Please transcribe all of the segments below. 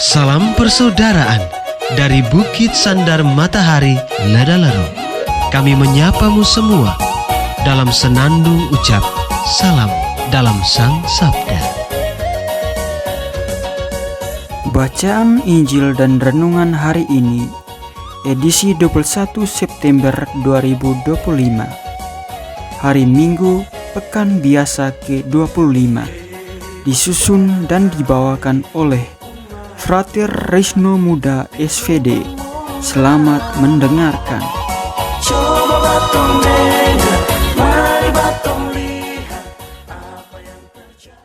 Salam persaudaraan dari Bukit Sandar Matahari Ladalero. Kami menyapamu semua dalam senandung ucap salam dalam Sang Sabda. Bacaan Injil dan Renungan hari ini, edisi 21 September 2025, hari Minggu, Pekan Biasa ke-25, disusun dan dibawakan oleh Frater Risno Muda SVD. Selamat mendengarkan. Coba batong dengar, mari batong lihat apa yang terjadi.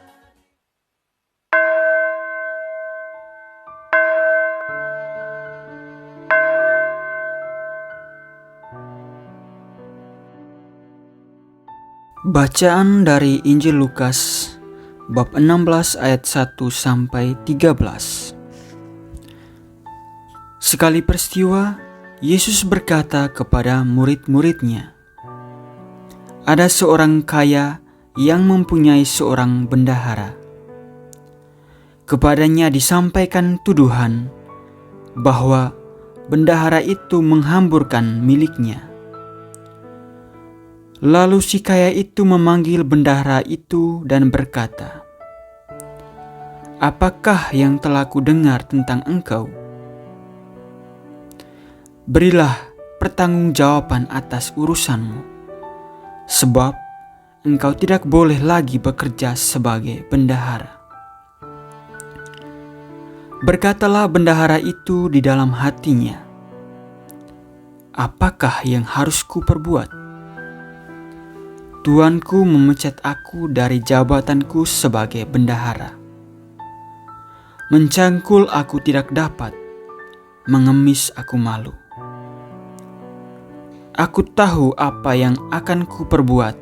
Bacaan dari Injil Lukas bab 16 ayat 1 sampai 13. Sekali peristiwa, Yesus berkata kepada murid-muridnya, "Ada seorang kaya yang mempunyai seorang bendahara. Kepadanya disampaikan tuduhan bahwa bendahara itu menghamburkan miliknya. Lalu si kaya itu memanggil bendahara itu dan berkata, 'Apakah yang telah kudengar tentang engkau? Berilah pertanggungjawaban atas urusanmu, sebab engkau tidak boleh lagi bekerja sebagai bendahara.' Berkatalah bendahara itu di dalam hatinya, 'Apakah yang harus kuperbuat? Tuanku memecat aku dari jabatanku sebagai bendahara. Mencangkul aku tidak dapat, mengemis aku malu. Aku tahu apa yang akan kuperbuat,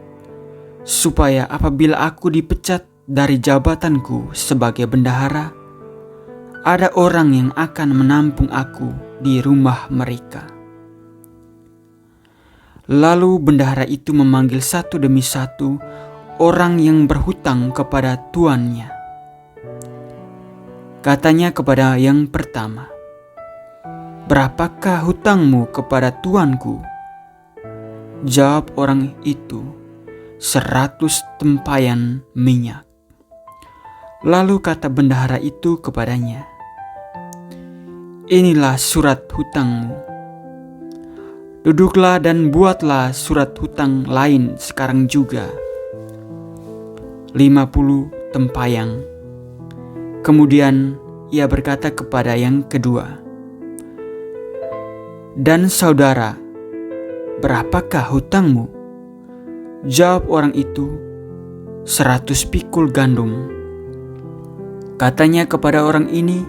supaya apabila aku dipecat dari jabatanku sebagai bendahara, ada orang yang akan menampung aku di rumah mereka.' Lalu bendahara itu memanggil satu demi satu orang yang berhutang kepada tuannya. Katanya kepada yang pertama, 'Berapakah hutangmu kepada tuanku?' Jawab orang itu, 100 tempayan minyak. Lalu kata bendahara itu kepadanya, 'Inilah surat hutangmu. Duduklah dan buatlah surat hutang lain sekarang juga, 50 tempayang. Kemudian ia berkata kepada yang kedua, 'Dan saudara, berapakah hutangmu?' Jawab orang itu, 100 pikul gandum. Katanya kepada orang ini,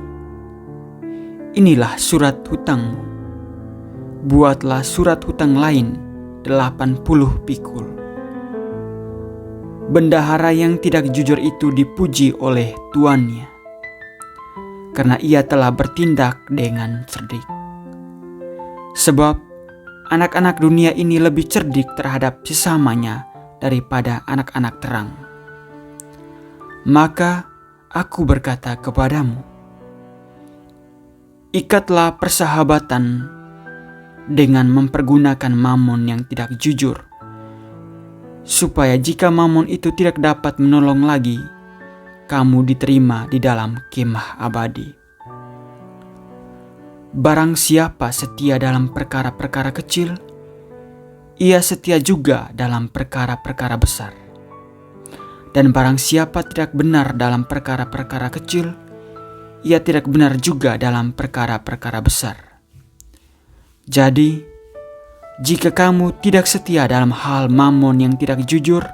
'Inilah surat hutangmu. Buatlah surat hutang lain 80 pikul.' Bendahara yang tidak jujur itu dipuji oleh tuannya, karena ia telah bertindak dengan cerdik. Sebab anak-anak dunia ini lebih cerdik terhadap sesamanya daripada anak-anak terang. Maka aku berkata kepadamu, ikatlah persahabatan dengan mempergunakan mamon yang tidak jujur, supaya jika mamon itu tidak dapat menolong lagi, kamu diterima di dalam kemah abadi. Barang siapa setia dalam perkara-perkara kecil, ia setia juga dalam perkara-perkara besar. Dan barang siapa tidak benar dalam perkara-perkara kecil, ia tidak benar juga dalam perkara-perkara besar. Jadi, jika kamu tidak setia dalam hal mamon yang tidak jujur,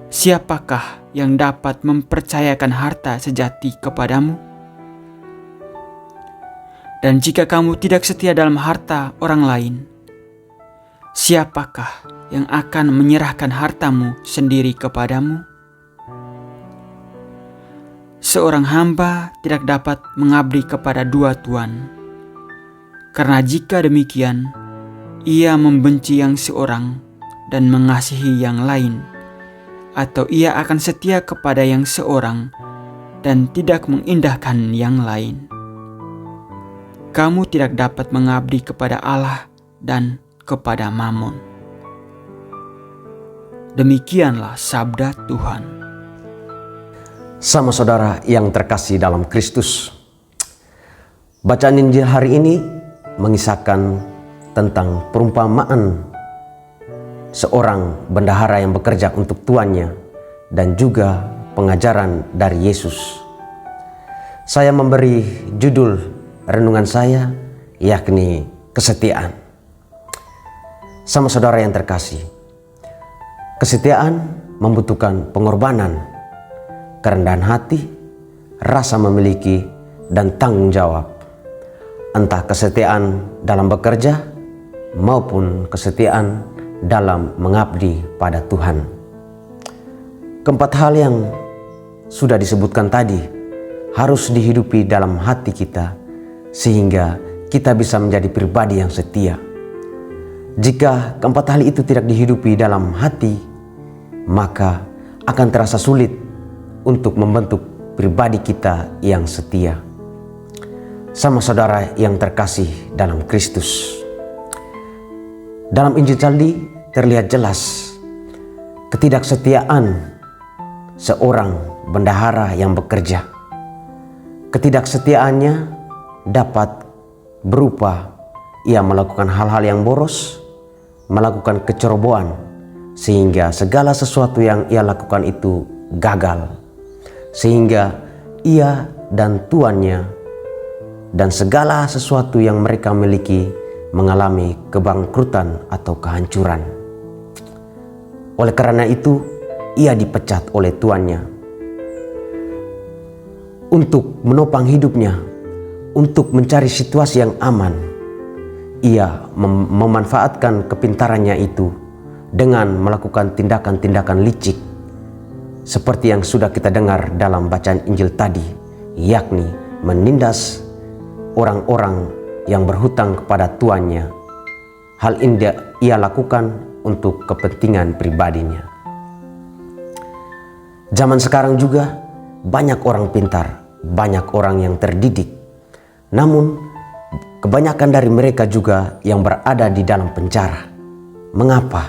siapakah yang dapat mempercayakan harta sejati kepadamu? Dan jika kamu tidak setia dalam harta orang lain, siapakah yang akan menyerahkan hartamu sendiri kepadamu? Seorang hamba tidak dapat mengabdi kepada dua tuan, karena jika demikian, ia membenci yang seorang dan mengasihi yang lain, atau ia akan setia kepada yang seorang dan tidak mengindahkan yang lain. kamu tidak dapat mengabdi kepada Allah dan kepada Mammon. Demikianlah sabda Tuhan. Sama saudara yang terkasih dalam Kristus, bacaan Injil hari ini mengisahkan tentang perumpamaan seorang bendahara yang bekerja untuk tuannya dan juga pengajaran dari Yesus. Saya memberi judul renungan saya yakni kesetiaan. Sama saudara yang terkasih, kesetiaan membutuhkan pengorbanan, kerendahan hati, rasa memiliki, dan tanggung jawab. Entah kesetiaan dalam bekerja maupun kesetiaan dalam mengabdi pada Tuhan. Keempat hal yang sudah disebutkan tadi harus dihidupi dalam hati kita sehingga kita bisa menjadi pribadi yang setia. Jika keempat hal itu tidak dihidupi dalam hati, maka akan terasa sulit untuk membentuk pribadi kita yang setia. Sama saudara yang terkasih dalam Kristus, dalam Injil tadi terlihat jelas ketidaksetiaan seorang bendahara yang bekerja. Ketidaksetiaannya dapat berupa ia melakukan hal-hal yang boros, melakukan kecerobohan, sehingga segala sesuatu yang ia lakukan itu gagal, sehingga ia dan tuannya dan segala sesuatu yang mereka miliki mengalami kebangkrutan atau kehancuran. Oleh karena itu, ia dipecat oleh tuannya. Untuk menopang hidupnya, untuk mencari situasi yang aman, ia memanfaatkan kepintarannya itu dengan melakukan tindakan-tindakan licik seperti yang sudah kita dengar dalam bacaan Injil tadi, yakni menindas orang-orang yang berhutang kepada tuannya. Hal ini ia lakukan untuk kepentingan pribadinya. Zaman sekarang juga banyak orang pintar, banyak orang yang terdidik. Namun kebanyakan dari mereka juga yang berada di dalam penjara. Mengapa?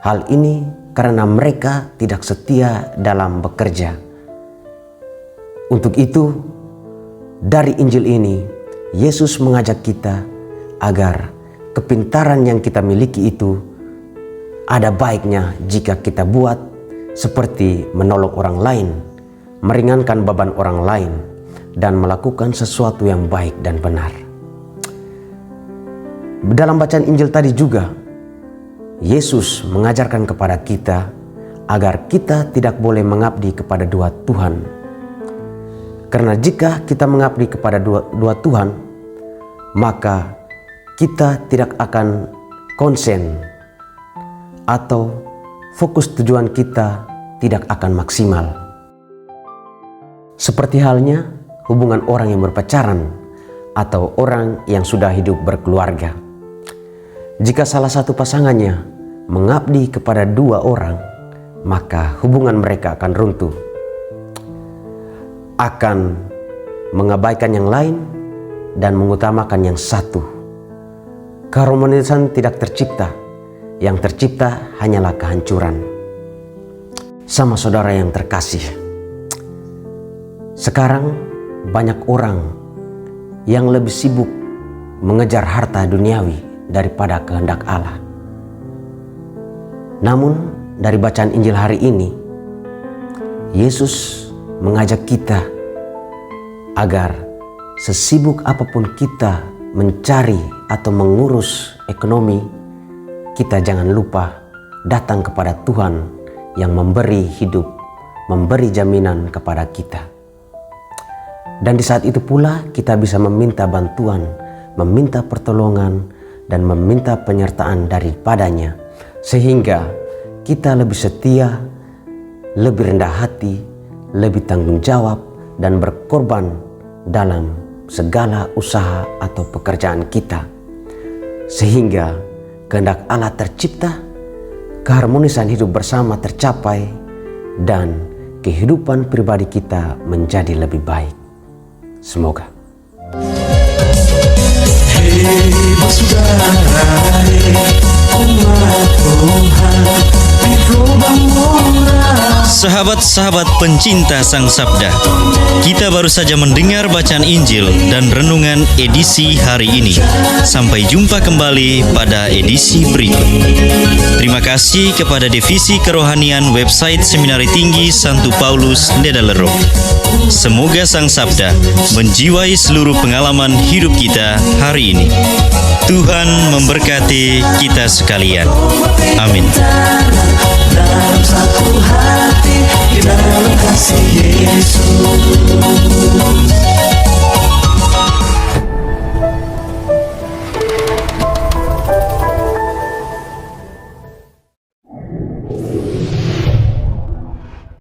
Hal ini karena mereka tidak setia dalam bekerja. Untuk itu, dari Injil ini, Yesus mengajak kita agar kepintaran yang kita miliki itu ada baiknya jika kita buat seperti menolong orang lain, meringankan beban orang lain, dan melakukan sesuatu yang baik dan benar. Dalam bacaan Injil tadi juga, Yesus mengajarkan kepada kita agar kita tidak boleh mengabdi kepada dua Tuhan. Karena jika kita mengabdi kepada dua Tuhan, maka kita tidak akan konsen atau fokus tujuan kita tidak akan maksimal. Seperti halnya hubungan orang yang berpacaran atau orang yang sudah hidup berkeluarga. Jika salah satu pasangannya mengabdi kepada dua orang, maka hubungan mereka akan runtuh, akan mengabaikan yang lain dan mengutamakan yang satu. Keharmonisan tidak tercipta, yang tercipta hanyalah kehancuran. Sama saudara yang terkasih, sekarang banyak orang yang lebih sibuk mengejar harta duniawi daripada kehendak Allah. Namun dari bacaan Injil hari ini, Yesus mengajak kita agar sesibuk apapun kita mencari atau mengurus ekonomi, kita jangan lupa datang kepada Tuhan yang memberi hidup, memberi jaminan kepada kita. Dan di saat itu pula kita bisa meminta bantuan, meminta pertolongan, dan meminta penyertaan daripadanya, sehingga kita lebih setia, lebih rendah hati, lebih tanggung jawab, dan berkorban dalam segala usaha atau pekerjaan kita, sehingga kehendak Allah tercipta, keharmonisan hidup bersama tercapai, dan kehidupan pribadi kita menjadi lebih baik. Semoga. bersaudara, umat Tuhan di lubang murah. Sahabat-sahabat pencinta Sang Sabda, kita baru saja mendengar bacaan Injil dan renungan edisi hari ini. Sampai jumpa kembali pada edisi berikut. Terima kasih kepada Divisi Kerohanian website Seminari Tinggi Santo Paulus Ledalerro. Semoga Sang Sabda menjiwai seluruh pengalaman hidup kita hari ini. Tuhan memberkati kita sekalian. Amin. Dalam satu hati, di dalam kasih Yesus.